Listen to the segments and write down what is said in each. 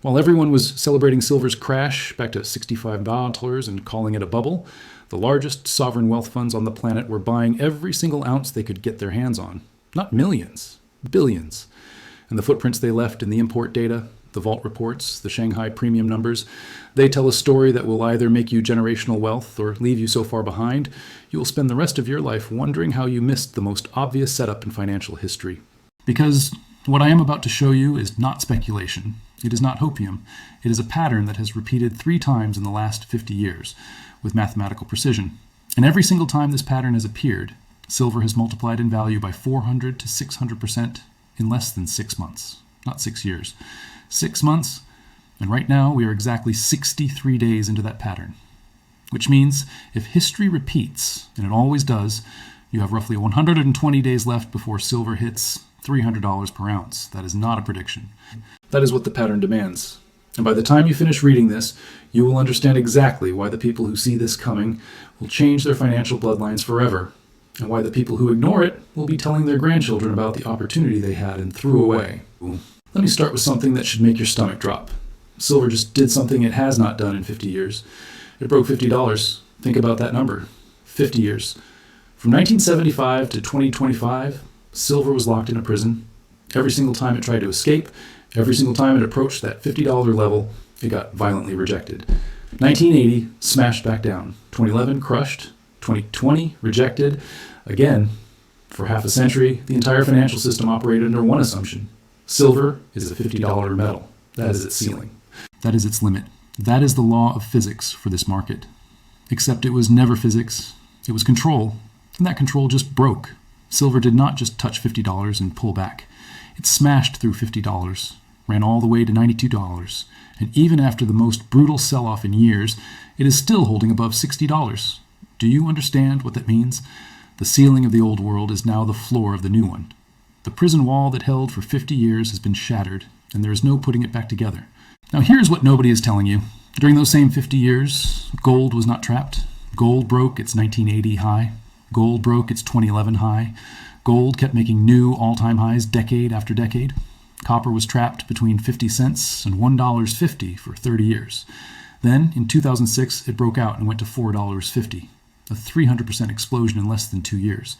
While everyone was celebrating silver's crash back to $65 and calling it a bubble, the largest sovereign wealth funds on the planet were buying every single ounce they could get their hands on. Not millions, billions. And the footprints they left in the import data, the vault reports, the Shanghai premium numbers, they tell a story that will either make you generational wealth or leave you so far behind, you will spend the rest of your life wondering how you missed the most obvious setup in financial history. Because what I am about to show you is not speculation. It is not hopium. It is a pattern that has repeated 3 times in the last 50 years with mathematical precision. And every single time this pattern has appeared, silver has multiplied in value by 400 to 600% in less than 6 months. Not 6 years. 6 months, and right now we are exactly 63 days into that pattern. Which means if history repeats, and it always does, you have roughly 120 days left before silver hits $300 per ounce. That is not a prediction. That is what the pattern demands. And by the time you finish reading this, you will understand exactly why the people who see this coming will change their financial bloodlines forever, and why the people who ignore it will be telling their grandchildren about the opportunity they had and threw away. Let me start with something that should make your stomach drop. Silver just did something it has not done in 50 years. It broke $50. Think about that number. 50 years. From 1975 to 2025, silver was locked in a prison. Every single time it tried to escape, every single time it approached that $50 level, it got violently rejected. 1980, smashed back down. 2011, crushed. 2020, rejected. Again, for half a century, the entire financial system operated under one assumption. Silver is a $50 metal. That is its ceiling. That is its limit. That is the law of physics for this market. Except it was never physics. It was control. And that control just broke. Silver did not just touch $50 and pull back. It smashed through $50, ran all the way to $92, and even after the most brutal sell-off in years, it is still holding above $60. Do you understand what that means? The ceiling of the old world is now the floor of the new one. The prison wall that held for 50 years has been shattered, and there is no putting it back together. Now here's what nobody is telling you. During those same 50 years, gold was not trapped. Gold broke its 1980 high. Gold broke its 2011 high. Gold kept making new all-time highs decade after decade. Copper was trapped between 50 cents and $1.50 for 30 years. Then, in 2006, it broke out and went to $4.50, a 300% explosion in less than 2 years.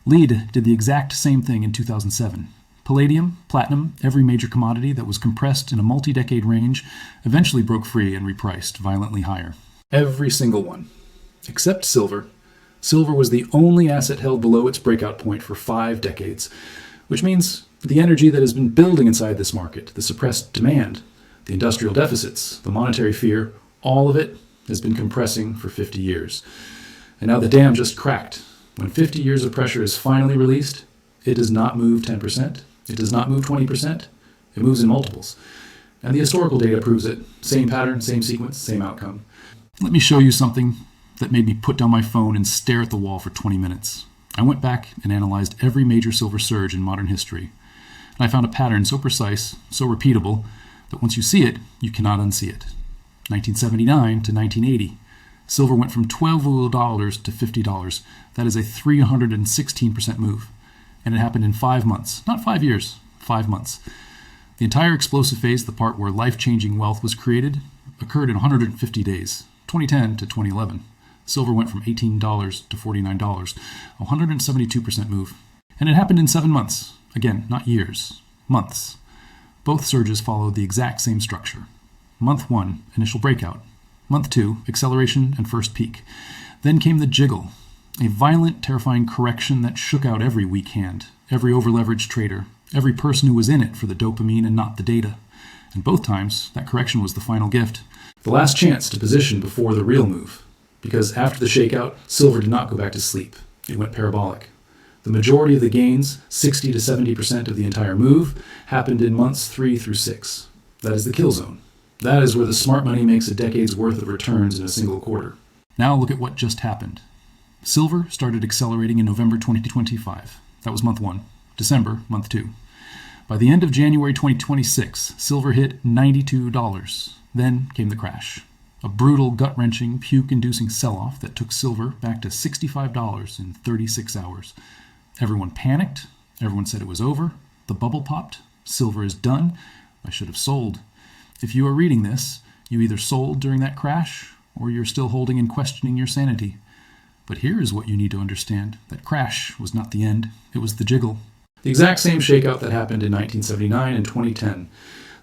Lead did the exact same thing in 2007. Palladium, platinum, every major commodity that was compressed in a multi-decade range eventually broke free and repriced violently higher. Every single one. Except silver. Silver was the only asset held below its breakout point for 5 decades, which means the energy that has been building inside this market, the suppressed demand, the industrial deficits, the monetary fear, all of it has been compressing for 50 years. And now the dam just cracked. When 50 years of pressure is finally released, it does not move 10%, it does not move 20%, it moves in multiples. And the historical data proves it. Same pattern, same sequence, same outcome. Let me show you something that made me put down my phone and stare at the wall for 20 minutes. I went back and analyzed every major silver surge in modern history. And I found a pattern so precise, so repeatable, that once you see it, you cannot unsee it. 1979 to 1980. Silver went from $12 to $50. That is a 316% move. And it happened in 5 months. Not 5 years, 5 months. The entire explosive phase, the part where life-changing wealth was created, occurred in 150 days, 2010 to 2011. Silver went from $18 to $49, a 172% move. And it happened in 7 months. Again, not years, months. Both surges followed the exact same structure. Month 1, initial breakout. Month 2, acceleration and first peak. Then came the jiggle, a violent, terrifying correction that shook out every weak hand, every over-leveraged trader, every person who was in it for the dopamine and not the data. And both times, that correction was the final gift. The last chance to position before the real move. Because after the shakeout, silver did not go back to sleep. It went parabolic. The majority of the gains, 60 to 70% of the entire move, happened in months 3 through 6. That is the kill zone. That is where the smart money makes a decade's worth of returns in a single quarter. Now look at what just happened. Silver started accelerating in November 2025. That was month 1. December, month 2. By the end of January 2026, silver hit $92. Then came the crash. A brutal, gut-wrenching, puke-inducing sell-off that took silver back to $65 in 36 hours. Everyone panicked. Everyone said it was over. The bubble popped. Silver is done. I should have sold. If you are reading this, you either sold during that crash or you're still holding and questioning your sanity. But here is what you need to understand. That crash was not the end. It was the jiggle. The exact same shakeout that happened in 1979 and 2010.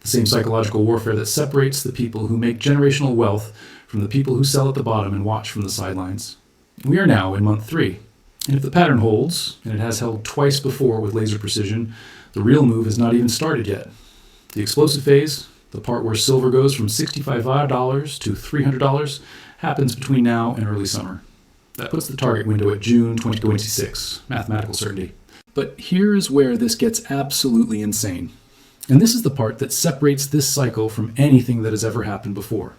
The same psychological warfare that separates the people who make generational wealth from the people who sell at the bottom and watch from the sidelines. We are now in month 3. And if the pattern holds, and it has held twice before with laser precision, the real move has not even started yet. The explosive phase, the part where silver goes from $65 to $300, happens between now and early summer. That puts the target window at June 2026, mathematical certainty. But here is where this gets absolutely insane. And this is the part that separates this cycle from anything that has ever happened before.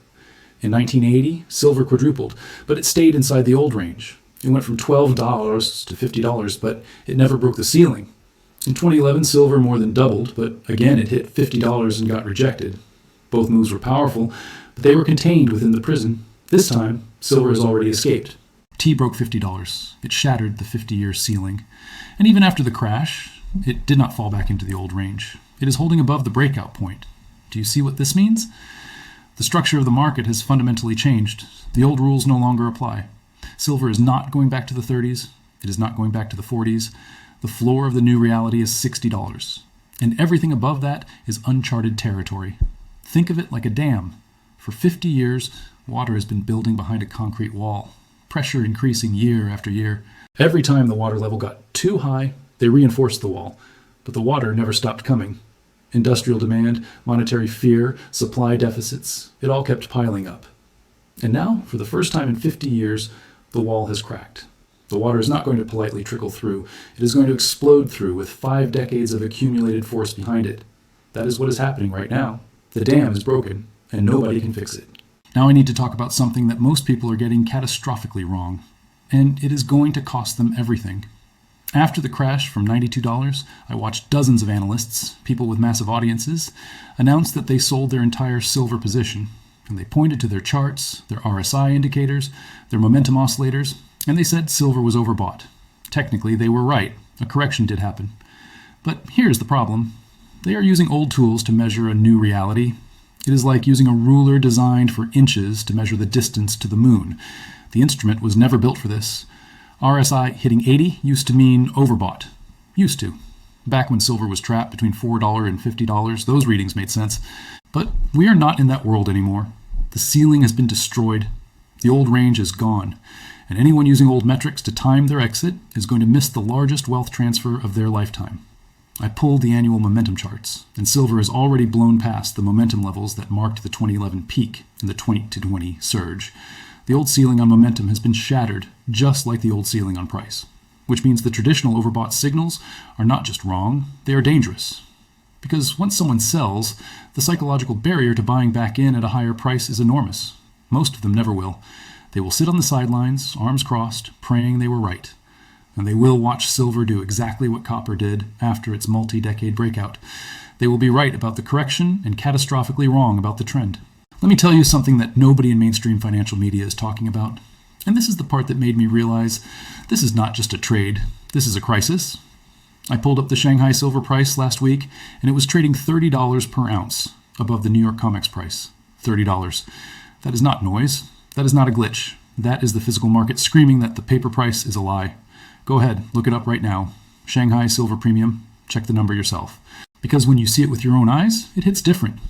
In 1980, silver quadrupled, but it stayed inside the old range. It went from $12 to $50, but it never broke the ceiling. In 2011, silver more than doubled, but again it hit $50 and got rejected. Both moves were powerful, but they were contained within the prison. This time, silver has already escaped. T broke $50. It shattered the 50-year ceiling. And even after the crash, it did not fall back into the old range. It is holding above the breakout point. Do you see what this means? The structure of the market has fundamentally changed. The old rules no longer apply. Silver is not going back to the 30s. It is not going back to the 40s. The floor of the new reality is $60. And everything above that is uncharted territory. Think of it like a dam. For 50 years, water has been building behind a concrete wall. Pressure increasing year after year. Every time the water level got too high, they reinforced the wall. But the water never stopped coming. Industrial demand, monetary fear, supply deficits, it all kept piling up. And now, for the first time in 50 years, the wall has cracked. The water is not going to politely trickle through. It is going to explode through with 5 decades of accumulated force behind it. That is what is happening right now. The dam is broken, and nobody can fix it. Now I need to talk about something that most people are getting catastrophically wrong, and it is going to cost them everything. After the crash from $92, I watched dozens of analysts, people with massive audiences, announce that they sold their entire silver position. And they pointed to their charts, their RSI indicators, their momentum oscillators, and they said silver was overbought. Technically, they were right. A correction did happen. But here's the problem. They are using old tools to measure a new reality. It is like using a ruler designed for inches to measure the distance to the moon. The instrument was never built for this. RSI hitting 80 used to mean overbought. Used to. Back when silver was trapped between $4 and $50, those readings made sense. But we are not in that world anymore. The ceiling has been destroyed. The old range is gone. And anyone using old metrics to time their exit is going to miss the largest wealth transfer of their lifetime. I pulled the annual momentum charts, and silver has already blown past the momentum levels that marked the 2011 peak and the 2020 surge. The old ceiling on momentum has been shattered, just like the old ceiling on price, which means the traditional overbought signals are not just wrong, they are dangerous. Because once someone sells, the psychological barrier to buying back in at a higher price is enormous. Most of them never will. They will sit on the sidelines, arms crossed, praying they were right. And they will watch silver do exactly what copper did after its multi-decade breakout. They will be right about the correction and catastrophically wrong about the trend. Let me tell you something that nobody in mainstream financial media is talking about. And this is the part that made me realize this is not just a trade, this is a crisis. I pulled up the Shanghai silver price last week, and it was trading $30 per ounce above the New York COMEX price. $30. That is not noise. That is not a glitch. That is the physical market screaming that the paper price is a lie. Go ahead, look it up right now. Shanghai silver premium. Check the number yourself. Because when you see it with your own eyes, it hits different.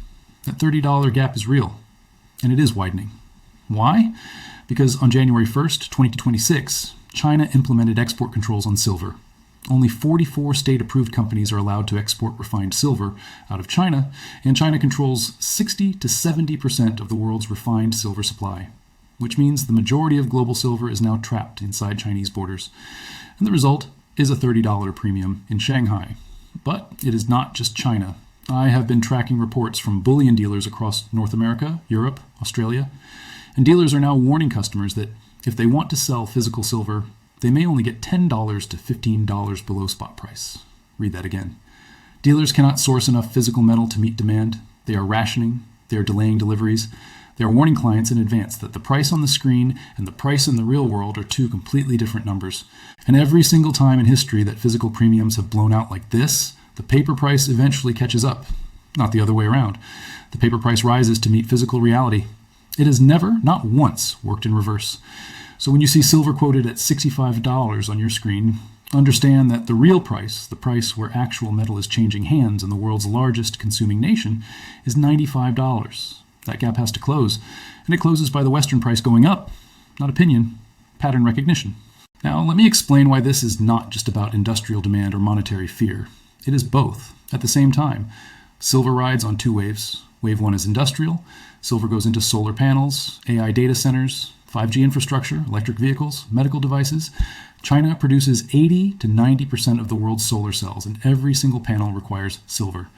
That $30 gap is real, and it is widening. Why? Because on January 1st, 2026, China implemented export controls on silver. Only 44 state-approved companies are allowed to export refined silver out of China, and China controls 60 to 70% of the world's refined silver supply, which means the majority of global silver is now trapped inside Chinese borders. And the result is a $30 premium in Shanghai. But it is not just China. I have been tracking reports from bullion dealers across North America, Europe, Australia, and dealers are now warning customers that if they want to sell physical silver, they may only get $10 to $15 below spot price. Read that again. Dealers cannot source enough physical metal to meet demand. They are rationing. They are delaying deliveries. They are warning clients in advance that the price on the screen and the price in the real world are two completely different numbers. And every single time in history that physical premiums have blown out like this, the paper price eventually catches up. not the other way around. The paper price rises to meet physical reality. It has never, not once, worked in reverse. So when you see silver quoted at $65 on your screen, understand that the real price, the price where actual metal is changing hands in the world's largest consuming nation, is $95. That gap has to close, and it closes by the Western price going up. Not opinion, pattern recognition. Now, let me explain why this is not just about industrial demand or monetary fear. It is both, at the same time. Silver rides on two waves. Wave one is industrial. Silver goes into solar panels, AI data centers, 5G infrastructure, electric vehicles, medical devices. China produces 80 to 90% of the world's solar cells, and every single panel requires silver.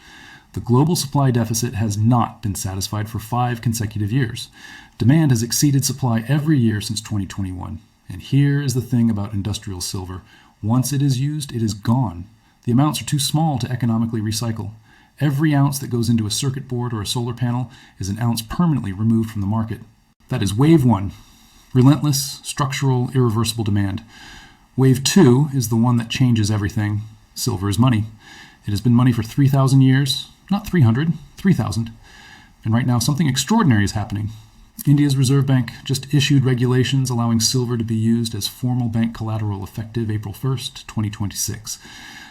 The global supply deficit has not been satisfied for 5 consecutive years. Demand has exceeded supply every year since 2021. And here is the thing about industrial silver. Once it is used, it is gone. The amounts are too small to economically recycle. Every ounce that goes into a circuit board or a solar panel is an ounce permanently removed from the market. That is wave one, relentless, structural, irreversible demand. Wave two is the one that changes everything. Silver is money. It has been money for 3,000 years, not 300, 3,000. And right now something extraordinary is happening. India's Reserve Bank just issued regulations allowing silver to be used as formal bank collateral effective April 1st, 2026.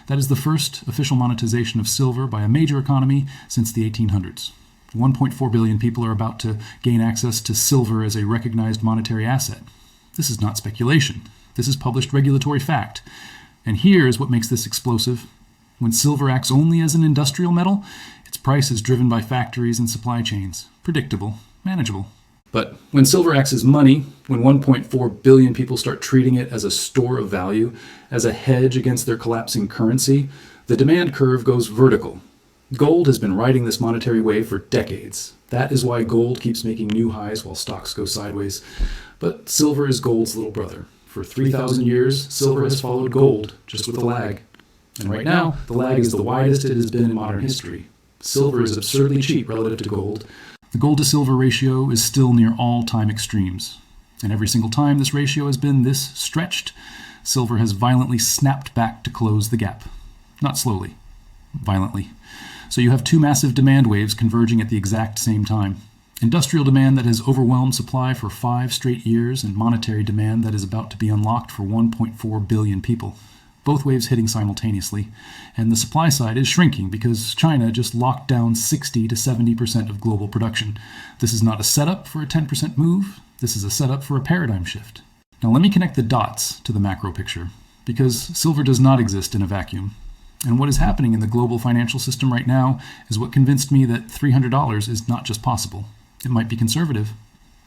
That is the first official monetization of silver by a major economy since the 1800s. 1.4 billion people are about to gain access to silver as a recognized monetary asset. This is not speculation. This is published regulatory fact. And here is what makes this explosive. When silver acts only as an industrial metal, its price is driven by factories and supply chains. Predictable, manageable. But when silver acts as money, when 1.4 billion people start treating it as a store of value, as a hedge against their collapsing currency, the demand curve goes vertical. Gold has been riding this monetary wave for decades. That is why gold keeps making new highs while stocks go sideways. But silver is gold's little brother. For 3,000 years, silver has followed gold, just with a lag. And right now, the lag is the widest it has been in modern history. Silver is absurdly cheap relative to gold. The gold to silver ratio is still near all-time extremes. And every single time this ratio has been this stretched, silver has violently snapped back to close the gap. Not slowly, violently. So you have two massive demand waves converging at the exact same time. Industrial demand that has overwhelmed supply for 5 straight years and monetary demand that is about to be unlocked for 1.4 billion people. Both waves hitting simultaneously, and the supply side is shrinking because China just locked down 60 to 70% of global production. This is not a setup for a 10% move, this is a setup for a paradigm shift. Now let me connect the dots to the macro picture, because silver does not exist in a vacuum. And what is happening in the global financial system right now is what convinced me that $300 is not just possible. It might be conservative.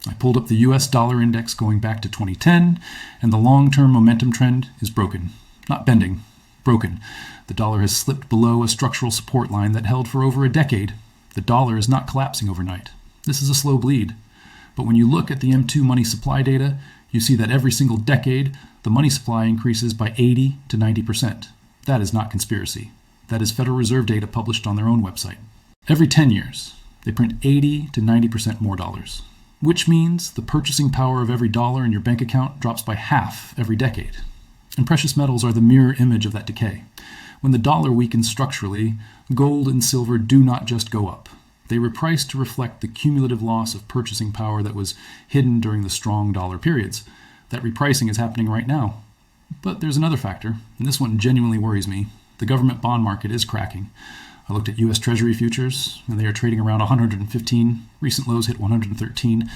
I pulled up the US dollar index going back to 2010, and the long-term momentum trend is broken. Not bending, broken. The dollar has slipped below a structural support line that held for over a decade. The dollar is not collapsing overnight. This is a slow bleed. But when you look at the M2 money supply data, you see that every single decade, the money supply increases by 80 to 90%. That is not conspiracy. That is Federal Reserve data published on their own website. Every 10 years, they print 80 to 90% more dollars, which means the purchasing power of every dollar in your bank account drops by half every decade. And precious metals are the mirror image of that decay. When the dollar weakens structurally, gold and silver do not just go up. They reprice to reflect the cumulative loss of purchasing power that was hidden during the strong dollar periods. That repricing is happening right now. But there's another factor, and this one genuinely worries me. The government bond market is cracking. I looked at U.S. Treasury futures, and they are trading around 115. Recent lows hit 113.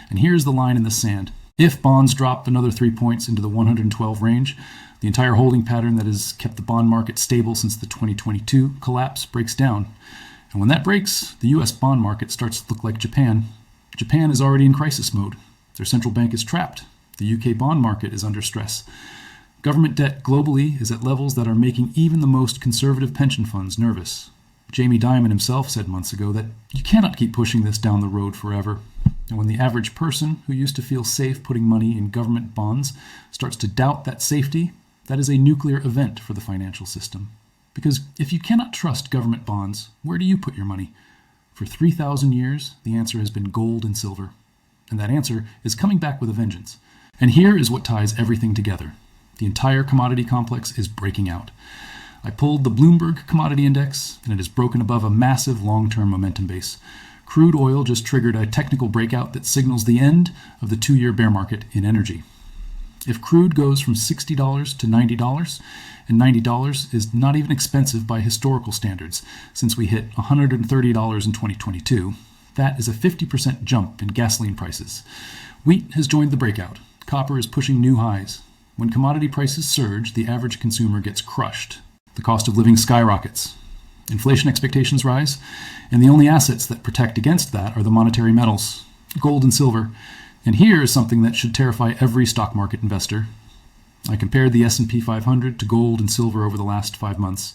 And here's the line in the sand. If bonds drop another 3 points into the 112 range, the entire holding pattern that has kept the bond market stable since the 2022 collapse breaks down. And when that breaks, the U.S. bond market starts to look like Japan. Japan is already in crisis mode. Their central bank is trapped. The U.K. bond market is under stress. Government debt globally is at levels that are making even the most conservative pension funds nervous. Jamie Dimon himself said months ago that you cannot keep pushing this down the road forever. And when the average person who used to feel safe putting money in government bonds starts to doubt that safety, that is a nuclear event for the financial system. Because if you cannot trust government bonds, where do you put your money? For 3,000 years, the answer has been gold and silver. And that answer is coming back with a vengeance. And here is what ties everything together. The entire commodity complex is breaking out. I pulled the Bloomberg Commodity Index, and it has broken above a massive long-term momentum base. Crude oil just triggered a technical breakout that signals the end of the 2-year bear market in energy. If crude goes from $60 to $90, and $90 is not even expensive by historical standards since we hit $130 in 2022, that is a 50% jump in gasoline prices. Wheat has joined the breakout. Copper is pushing new highs. When commodity prices surge, the average consumer gets crushed. The cost of living skyrockets. Inflation expectations rise, and the only assets that protect against that are the monetary metals, gold and silver. And here is something that should terrify every stock market investor. I compared the S&P 500 to gold and silver over the last 5 months.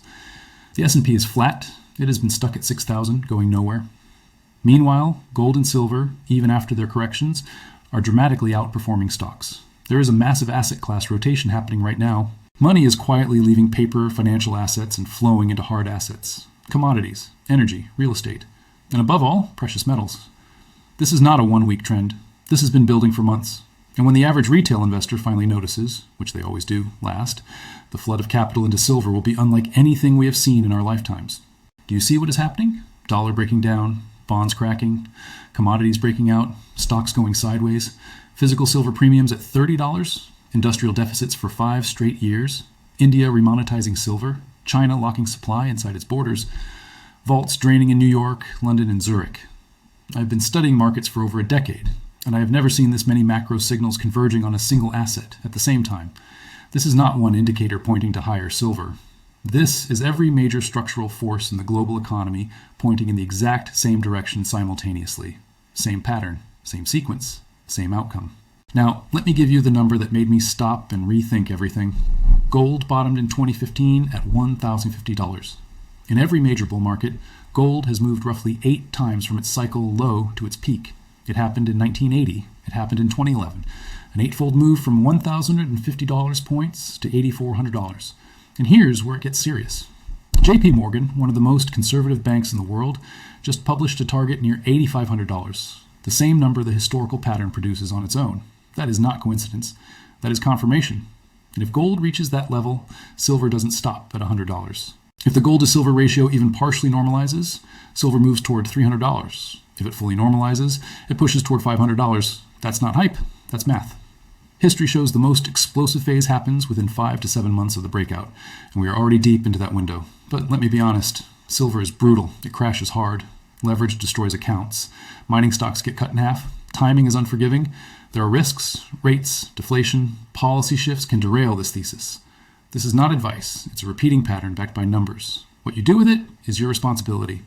The S&P is flat. It has been stuck at 6,000, going nowhere. Meanwhile, gold and silver, even after their corrections, are dramatically outperforming stocks. There is a massive asset class rotation happening right now. Money is quietly leaving paper, financial assets, and flowing into hard assets. Commodities, energy, real estate, and above all, precious metals. This is not a one-week trend. This has been building for months. And when the average retail investor finally notices, which they always do last, the flood of capital into silver will be unlike anything we have seen in our lifetimes. Do you see what is happening? Dollar breaking down, bonds cracking, commodities breaking out, stocks going sideways, physical silver premiums at $30, industrial deficits for 5 straight years, India remonetizing silver, China locking supply inside its borders, vaults draining in New York, London, and Zurich. I've been studying markets for over a decade, and I have never seen this many macro signals converging on a single asset at the same time. This is not one indicator pointing to higher silver. This is every major structural force in the global economy pointing in the exact same direction simultaneously. Same pattern, same sequence, same outcome. Now, let me give you the number that made me stop and rethink everything. Gold bottomed in 2015 at $1,050. In every major bull market, gold has moved roughly 8 times from its cycle low to its peak. It happened in 1980. It happened in 2011. An 8-fold move from $1,050 points to $8,400. And here's where it gets serious. JP Morgan, one of the most conservative banks in the world, just published a target near $8,500, the same number the historical pattern produces on its own. That is not coincidence. That is confirmation. And if gold reaches that level, silver doesn't stop at $100. If the gold to silver ratio even partially normalizes, silver moves toward $300. If it fully normalizes, it pushes toward $500. That's not hype, that's math. History shows the most explosive phase happens within 5 to 7 months of the breakout, and we are already deep into that window. But let me be honest, silver is brutal. It crashes hard. Leverage destroys accounts. Mining stocks get cut in half. Timing is unforgiving. There are risks, rates, deflation, policy shifts can derail this thesis. This is not advice. It's a repeating pattern backed by numbers. What you do with it is your responsibility.